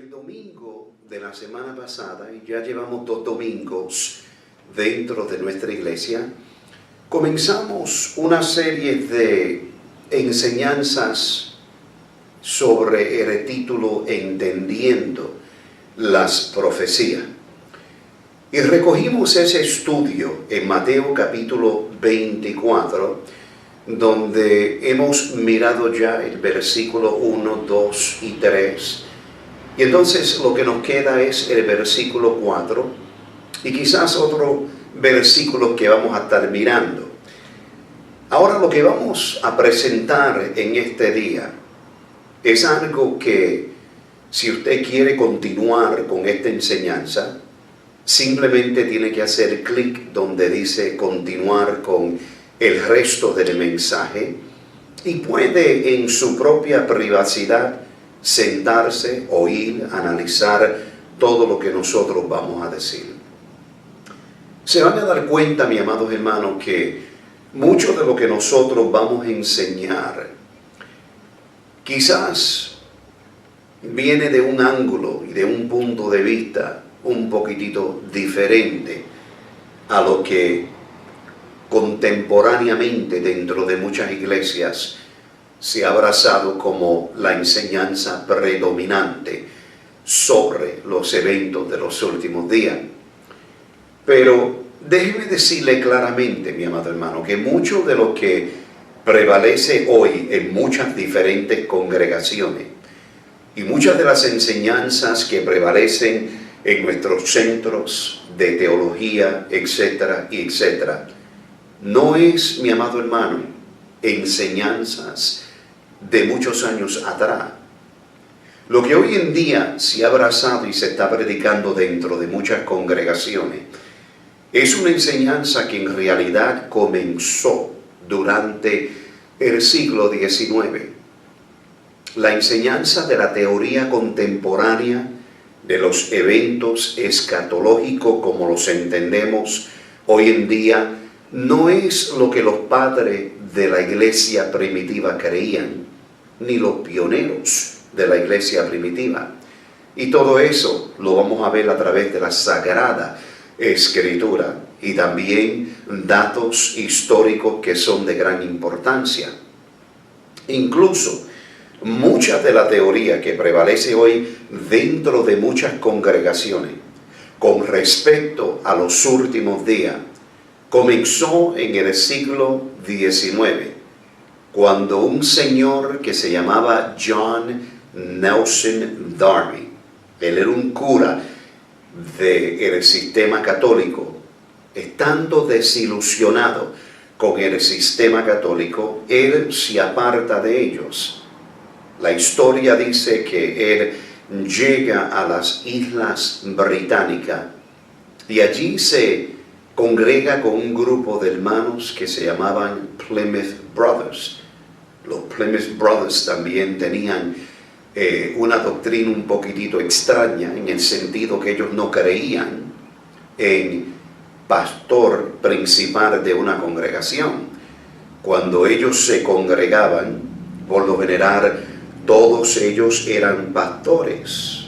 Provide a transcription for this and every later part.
el domingo de la semana pasada, y ya llevamos 2 domingos dentro de nuestra iglesia, comenzamos una serie de enseñanzas sobre el título Entendiendo las Profecías. Y recogimos ese estudio en Mateo capítulo 24, donde hemos mirado ya el versículo 1, 2 y 3. Y entonces lo que nos queda es el versículo 4 y quizás otro versículo que vamos a estar mirando. Ahora lo que vamos a presentar en este día es algo que, si usted quiere continuar con esta enseñanza, simplemente tiene que hacer clic donde dice continuar con el resto del mensaje y puede en su propia privacidad sentarse, oír, analizar todo lo que nosotros vamos a decir. Se van a dar cuenta, mis amados hermanos, que mucho de lo que nosotros vamos a enseñar quizás viene de un ángulo y de un punto de vista un poquitito diferente a lo que contemporáneamente dentro de muchas iglesias se ha abrazado como la enseñanza predominante sobre los eventos de los últimos días. Pero déjeme decirle claramente, mi amado hermano, que mucho de lo que prevalece hoy en muchas diferentes congregaciones y muchas de las enseñanzas que prevalecen en nuestros centros de teología, etcétera, y etcétera, no es, mi amado hermano, enseñanzas de muchos años atrás. Lo que hoy en día se ha abrazado y se está predicando dentro de muchas congregaciones es una enseñanza que en realidad comenzó durante el siglo XIX. La enseñanza de la teoría contemporánea de los eventos escatológicos como los entendemos hoy en día no es lo que los padres de la iglesia primitiva creían, ni los pioneros de la iglesia primitiva. Y todo eso lo vamos a ver a través de la Sagrada Escritura y también datos históricos que son de gran importancia. Incluso mucha de la teoría que prevalece hoy dentro de muchas congregaciones con respecto a los últimos días comenzó en el siglo XIX, cuando un señor que se llamaba John Nelson Darby, él era un cura del sistema católico, estando desilusionado con el sistema católico, él se aparta de ellos. La historia dice que él llega a las Islas Británicas y allí se congrega con un grupo de hermanos que se llamaban Plymouth Brothers. Los Plymouth Brothers también tenían una doctrina un poquitito extraña, en el sentido que ellos no creían en pastor principal de una congregación. Cuando ellos se congregaban, por lo general, todos ellos eran pastores,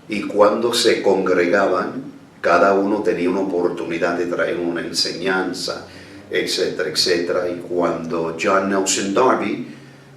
y cuando se congregaban, cada uno tenía una oportunidad de traer una enseñanza, etcétera, etcétera. Y cuando John Nelson Darby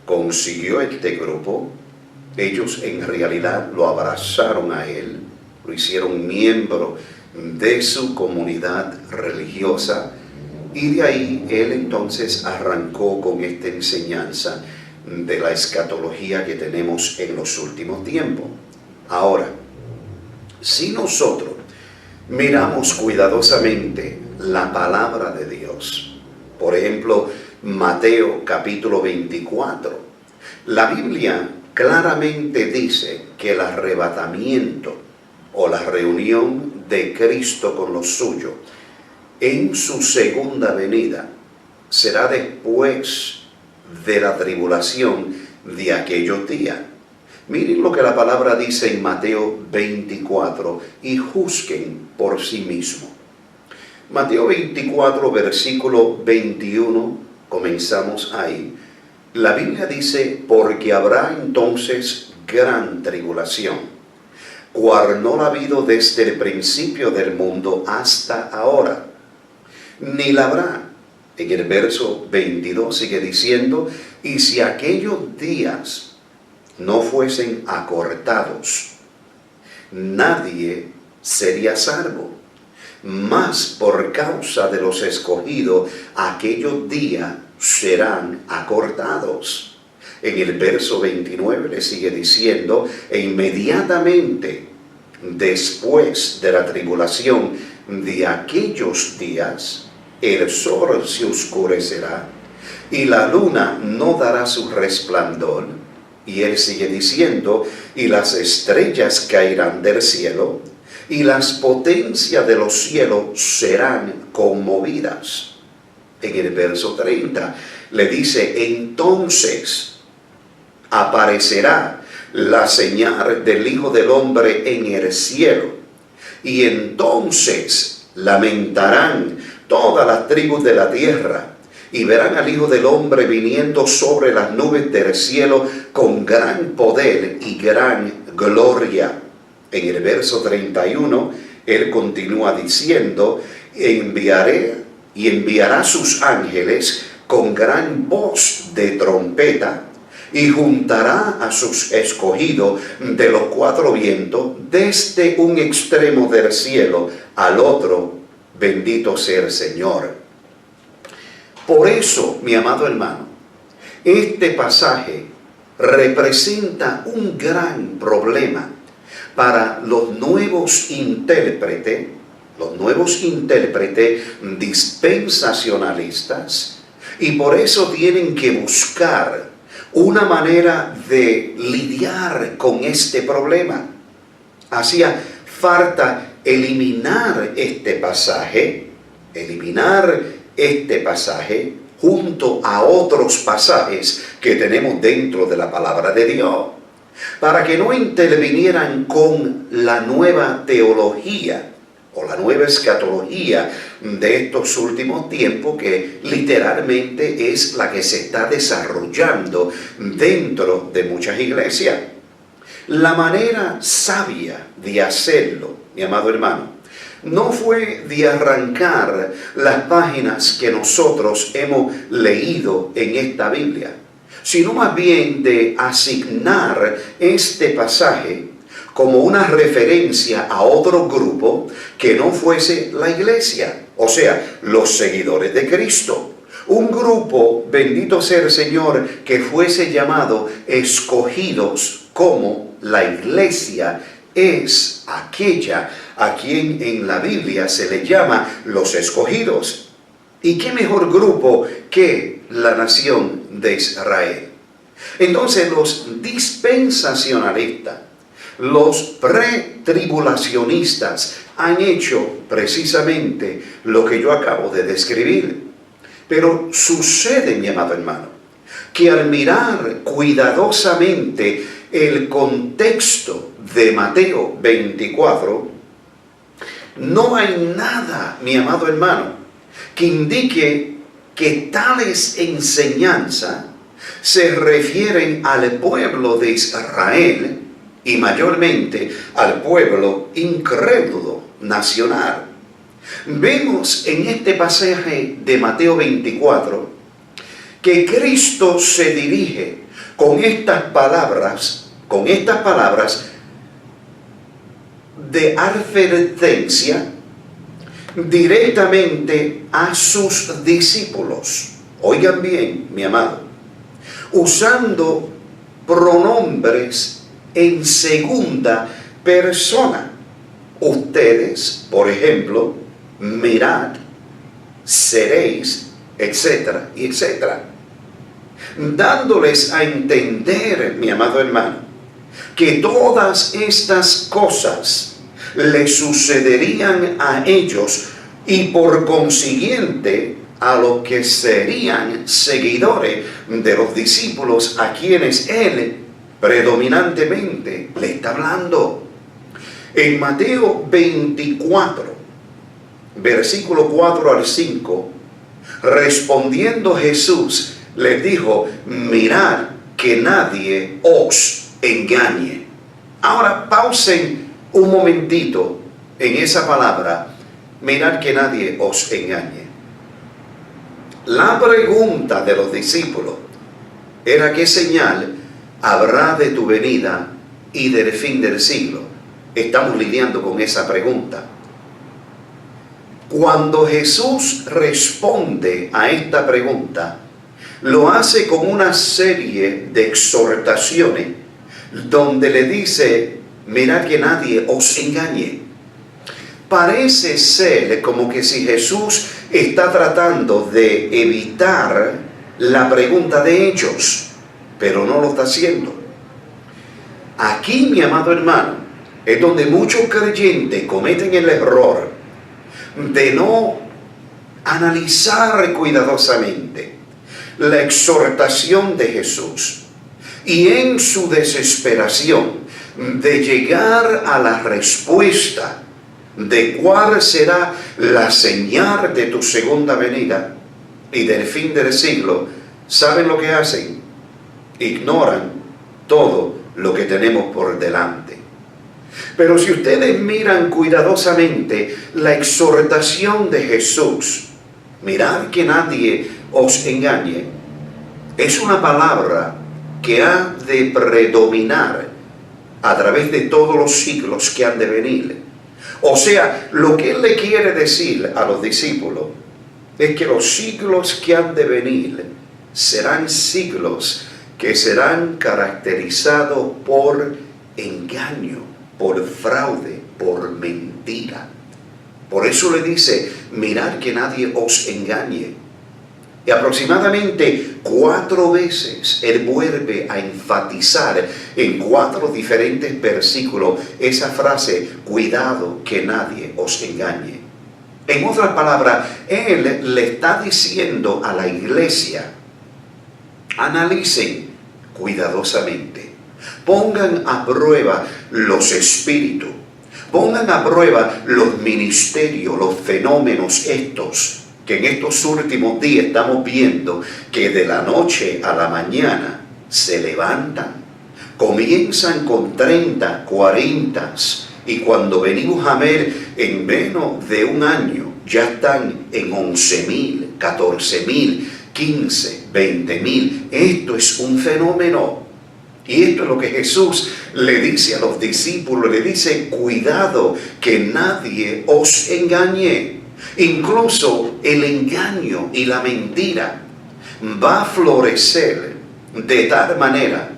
consiguió este grupo, ellos en realidad lo abrazaron a él, lo hicieron miembro de su comunidad religiosa, y de ahí él entonces arrancó con esta enseñanza de la escatología que tenemos en los últimos tiempos. Ahora, si nosotros miramos cuidadosamente la palabra de Dios, por ejemplo, Mateo capítulo 24, la Biblia claramente dice que el arrebatamiento o la reunión de Cristo con los suyos en su segunda venida será después de la tribulación de aquellos días. Miren lo que la palabra dice en Mateo 24 y juzguen por sí mismos. Mateo 24, versículo 21, comenzamos ahí. La Biblia dice, porque habrá entonces gran tribulación, cual no la ha habido desde el principio del mundo hasta ahora, ni la habrá. En el verso 22 sigue diciendo, y si aquellos días no fuesen acortados, nadie sería salvo. Mas por causa de los escogidos, aquellos días serán acortados. En el verso 29 le sigue diciendo, e inmediatamente después de la tribulación de aquellos días, el sol se oscurecerá y la luna no dará su resplandor. Y él sigue diciendo, y las estrellas caerán del cielo, y las potencias de los cielos serán conmovidas. En el verso 30 le dice, entonces aparecerá la señal del Hijo del Hombre en el cielo, y entonces lamentarán todas las tribus de la tierra, y verán al Hijo del Hombre viniendo sobre las nubes del cielo con gran poder y gran gloria. En el verso 31, él continúa diciendo, enviará sus ángeles con gran voz de trompeta, y juntará a sus escogidos de los cuatro vientos, desde un extremo del cielo al otro. Bendito sea el Señor. Por eso, mi amado hermano, este pasaje representa un gran problema para los nuevos intérpretes dispensacionalistas, y por eso tienen que buscar una manera de lidiar con este problema. Hacía falta eliminar este pasaje junto a otros pasajes que tenemos dentro de la palabra de Dios, para que no intervinieran con la nueva teología o la nueva escatología de estos últimos tiempos, que literalmente es la que se está desarrollando dentro de muchas iglesias. La manera sabia de hacerlo, mi amado hermano, no fue de arrancar las páginas que nosotros hemos leído en esta Biblia, sino más bien de asignar este pasaje como una referencia a otro grupo que no fuese la iglesia, o sea, los seguidores de Cristo. Un grupo, bendito sea el Señor, que fuese llamado escogidos, como la iglesia es aquella a quien en la Biblia se le llama los escogidos. ¿Y qué mejor grupo que la nación de Israel? Entonces los dispensacionalistas, los pretribulacionistas han hecho precisamente lo que yo acabo de describir. Pero sucede, mi amado hermano, que al mirar cuidadosamente el contexto de Mateo 24, no hay nada, mi amado hermano, que indique que tales enseñanzas se refieren al pueblo de Israel y mayormente al pueblo incrédulo nacional. Vemos en este pasaje de Mateo 24 que Cristo se dirige con estas palabras de advertencia directamente a sus discípulos. Oigan bien, mi amado, usando pronombres en segunda persona. Ustedes, por ejemplo, mirad, seréis, etcétera, y etcétera. Dándoles a entender, mi amado hermano, que todas estas cosas le sucederían a ellos y por consiguiente a los que serían seguidores de los discípulos a quienes él predominantemente le está hablando. En Mateo 24, versículo 4 al 5, respondiendo Jesús les dijo: mirad que nadie os engañe. Ahora pausen un momentito en esa palabra, mirad que nadie os engañe. La pregunta de los discípulos era: ¿qué señal habrá de tu venida y del fin del siglo? Estamos lidiando con esa pregunta. Cuando Jesús responde a esta pregunta, lo hace con una serie de exhortaciones donde le dice: mirad que nadie os engañe. Parece ser como que si Jesús está tratando de evitar la pregunta de ellos, pero no lo está haciendo. Aquí, mi amado hermano, es donde muchos creyentes cometen el error de no analizar cuidadosamente la exhortación de Jesús, y en su desesperación de llegar a la respuesta de cuál será la señal de tu segunda venida y del fin del siglo, ¿saben lo que hacen? Ignoran todo lo que tenemos por delante. Pero si ustedes miran cuidadosamente la exhortación de Jesús, mirad que nadie os engañe, es una palabra que ha de predominar a través de todos los siglos que han de venir. O sea, lo que Él le quiere decir a los discípulos es que los siglos que han de venir serán siglos que serán caracterizados por engaño, por fraude, por mentira. Por eso le dice: mirad que nadie os engañe. Y aproximadamente 4 veces Él vuelve a enfatizar en 4 diferentes versículos esa frase: cuidado que nadie os engañe. En otras palabras, Él le está diciendo a la iglesia: analicen cuidadosamente, pongan a prueba los espíritus, pongan a prueba los ministerios, los fenómenos estos, que en estos últimos días estamos viendo que de la noche a la mañana se levantan, comienzan con 30, 40, y cuando venimos a ver en menos de un año ya están en 11,000, 14,000, 15, 20,000. Esto es un fenómeno. Y esto es lo que Jesús le dice a los discípulos, le dice: cuidado que nadie os engañe. Incluso el engaño y la mentira va a florecer de tal manera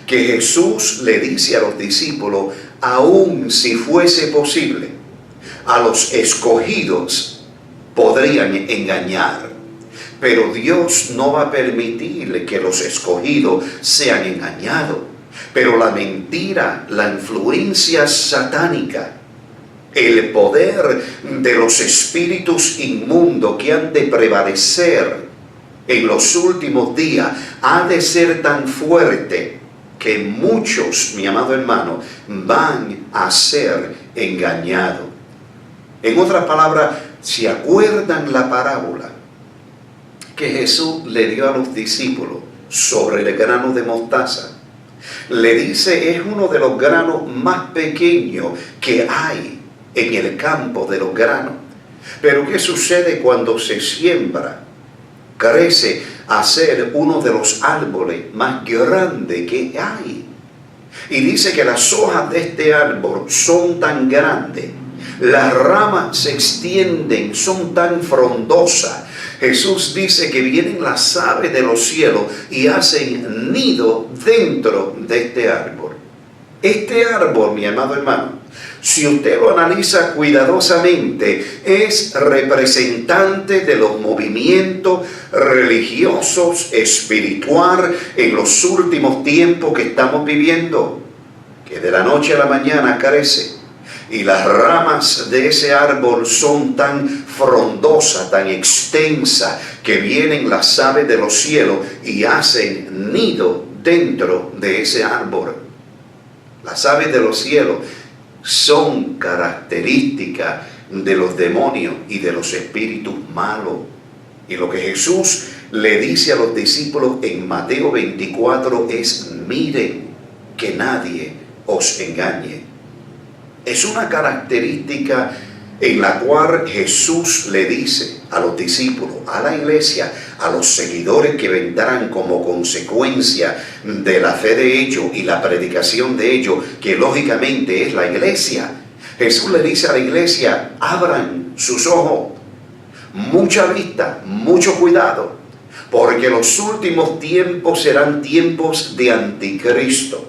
que Jesús le dice a los discípulos: aun si fuese posible, a los escogidos podrían engañar, pero Dios no va a permitir que los escogidos sean engañados. Pero la mentira, la influencia satánica, el poder de los espíritus inmundos que han de prevalecer en los últimos días ha de ser tan fuerte que muchos, mi amado hermano, van a ser engañados. En otras palabras, ¿se acuerdan la parábola que Jesús le dio a los discípulos sobre el grano de mostaza? Le dice: es uno de los granos más pequeños que hay en el campo de los granos. Pero ¿qué sucede cuando se siembra? Crece a ser uno de los árboles más grandes que hay. Y dice que las hojas de este árbol son tan grandes, las ramas se extienden, son tan frondosas. Jesús dice que vienen las aves de los cielos y hacen nido dentro de este árbol. Este árbol, mi amado hermano, si usted lo analiza cuidadosamente, es representante de los movimientos religiosos, espiritual, en los últimos tiempos que estamos viviendo, que de la noche a la mañana crece, y las ramas de ese árbol son tan frondosas, tan extensas, que vienen las aves de los cielos y hacen nido dentro de ese árbol. Las aves de los cielos son características de los demonios y de los espíritus malos. Y lo que Jesús le dice a los discípulos en Mateo 24 es: miren que nadie os engañe. Es una característica en la cual Jesús le dice a los discípulos, a la iglesia, a los seguidores que vendrán como consecuencia de la fe de ellos y la predicación de ellos, que lógicamente es la iglesia. Jesús le dice a la iglesia, abran sus ojos, mucha vista, mucho cuidado, porque los últimos tiempos serán tiempos de anticristo,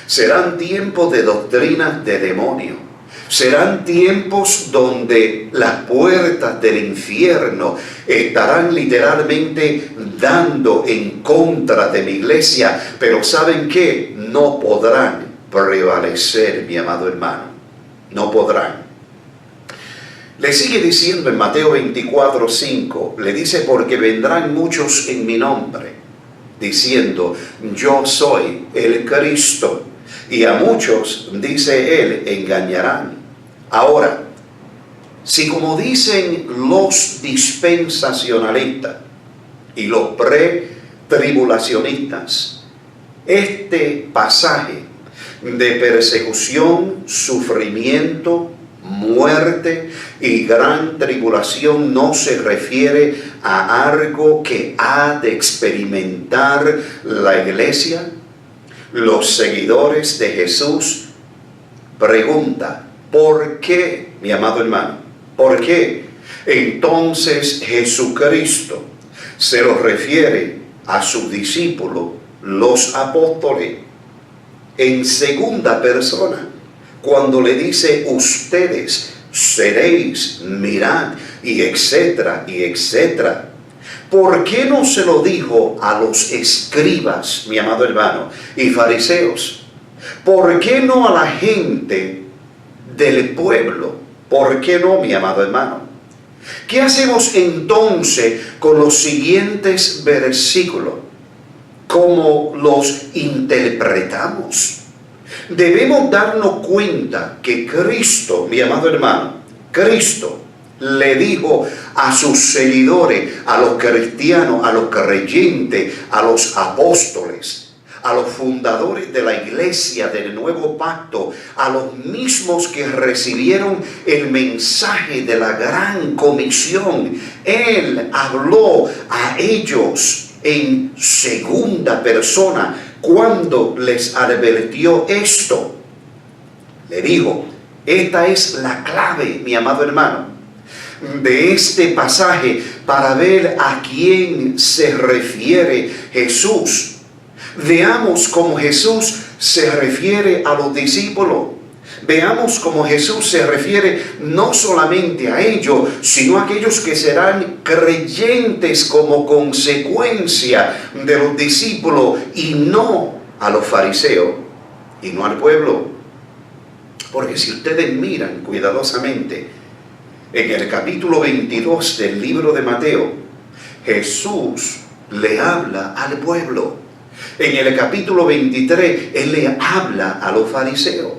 serán tiempos de doctrinas de demonio. Serán tiempos donde las puertas del infierno estarán literalmente dando en contra de mi iglesia, pero ¿saben qué? No podrán prevalecer, mi amado hermano, no podrán. Le sigue diciendo en Mateo 24:5, le dice, porque vendrán muchos en mi nombre, diciendo, yo soy el Cristo. Y a muchos, dice él, engañarán. Ahora, si como dicen los dispensacionalistas y los pretribulacionistas, este pasaje de persecución, sufrimiento, muerte y gran tribulación no se refiere a algo que ha de experimentar la iglesia, los seguidores de Jesús, pregunta, ¿por qué, mi amado hermano? ¿Por qué? Entonces Jesucristo se lo refiere a sus discípulos, los apóstoles, en segunda persona, cuando le dice, ustedes seréis, mirad, y etcétera, y etcétera. ¿Por qué no se lo dijo a los escribas, mi amado hermano, y fariseos? ¿Por qué no a la gente del pueblo? ¿Por qué no, mi amado hermano? ¿Qué hacemos entonces con los siguientes versículos? ¿Cómo los interpretamos? Debemos darnos cuenta que Cristo, mi amado hermano, Cristo le dijo a sus seguidores, a los cristianos, a los creyentes, a los apóstoles, a los fundadores de la iglesia del nuevo pacto, a los mismos que recibieron el mensaje de la gran comisión. Él habló a ellos en segunda persona cuando les advirtió esto. Le dijo, esta es la clave, mi amado hermano, de este pasaje para ver a quién se refiere Jesús. Veamos cómo Jesús se refiere a los discípulos. Veamos cómo Jesús se refiere no solamente a ellos, sino a aquellos que serán creyentes como consecuencia de los discípulos y no a los fariseos y no al pueblo. Porque si ustedes miran cuidadosamente en el capítulo 22 del libro de Mateo, Jesús le habla al pueblo. En el capítulo 23, Él le habla a los fariseos.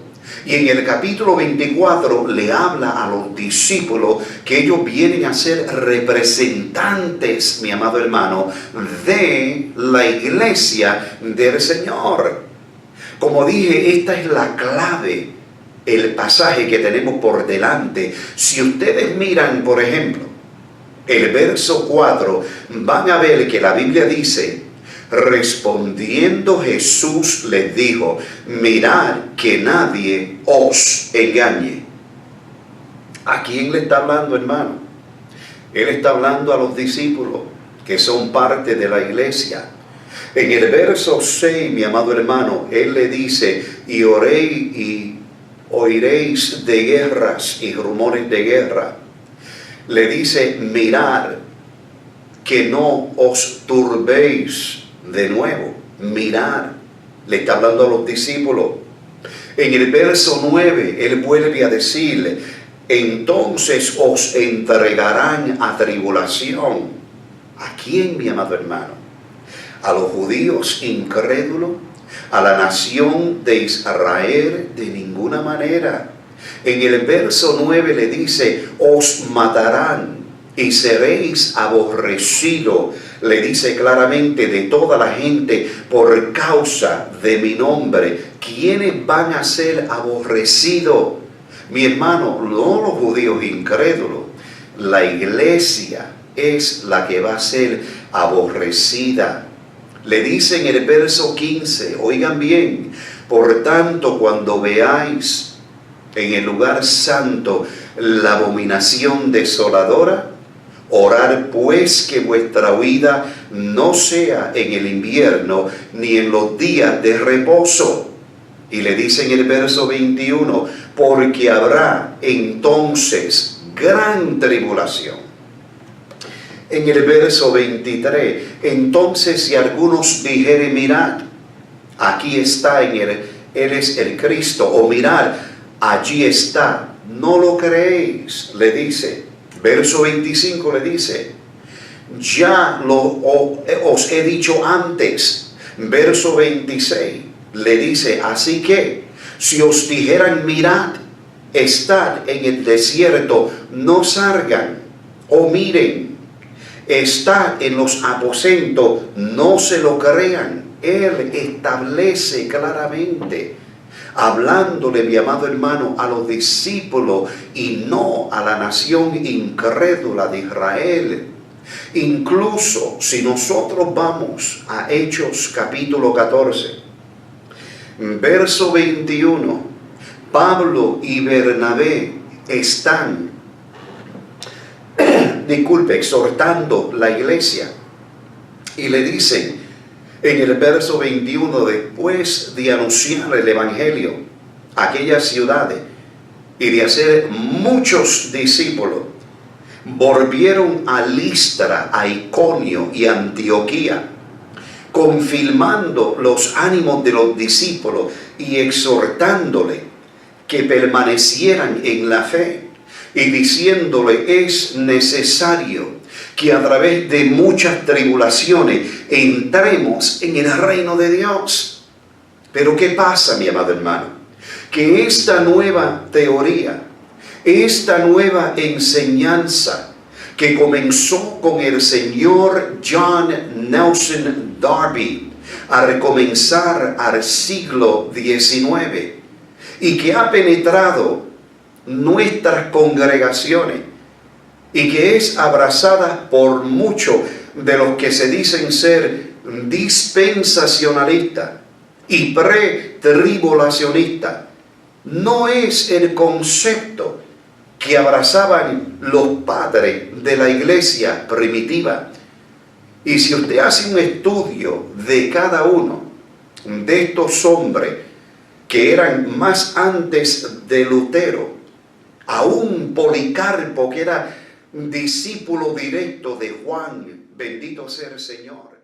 Y en el capítulo 24 le habla a los discípulos que ellos vienen a ser representantes, mi amado hermano, de la iglesia del Señor. Como dije, esta es la clave, el pasaje que tenemos por delante. Si ustedes miran, por ejemplo, el verso 4, van a ver que la Biblia dice, respondiendo Jesús les dijo, mirad que nadie os engañe. ¿A quién le está hablando, hermano? Él está hablando a los discípulos que son parte de la iglesia. En el verso 6, mi amado hermano, Él le dice, y oréis y oiréis de guerras y rumores de guerra. Le dice, mirad que no os turbéis de nuevo. Mirad, le está hablando a los discípulos. En el verso 9, Él vuelve a decirle, entonces os entregarán a tribulación. ¿A quién, mi amado hermano? A los judíos incrédulos, a la nación de Israel, de ninguna manera. En el verso 9 le dice, os matarán, y seréis aborrecido, le dice claramente, de toda la gente por causa de mi nombre. ¿Quiénes van a ser aborrecidos? Mi hermano, no los judíos incrédulos. La iglesia es la que va a ser aborrecida. Le dice en el verso 15, oigan bien, por tanto, cuando veáis en el lugar santo la abominación desoladora, orad pues que vuestra huida no sea en el invierno ni en los días de reposo. Y le dice en el verso 21, porque habrá entonces gran tribulación. En el verso 23, entonces si algunos dijeren, mirad, aquí está Él es el Cristo, o mirad, allí está, no lo creéis, le dice. Verso 25 le dice, ya os he dicho antes. Verso 26 le dice, así que si os dijeran, mirad, estad en el desierto, no salgan, o miren, estad en los aposentos, no se lo crean. Él establece claramente, hablándole, mi amado hermano, a los discípulos y no a la nación incrédula de Israel. Incluso si nosotros vamos a Hechos capítulo 14, verso 21, Pablo y Bernabé están, exhortando la iglesia y le dicen en el verso 21, después de anunciar el evangelio a aquellas ciudades y de hacer muchos discípulos, volvieron a Listra, a Iconio y Antioquía, confirmando los ánimos de los discípulos y exhortándole que permanecieran en la fe y diciéndole, es necesario que a través de muchas tribulaciones entremos en el reino de Dios. Pero ¿qué pasa, mi amado hermano? Que esta nueva teoría, esta nueva enseñanza que comenzó con el señor John Nelson Darby a recomenzar al siglo XIX y que ha penetrado nuestras congregaciones y que es abrazada por muchos de los que se dicen ser dispensacionalistas y pretribulacionistas, no es el concepto que abrazaban los padres de la iglesia primitiva. Y si usted hace un estudio de cada uno de estos hombres que eran más antes de Lutero, aún Policarpo, que era discípulo directo de Juan, bendito sea el Señor,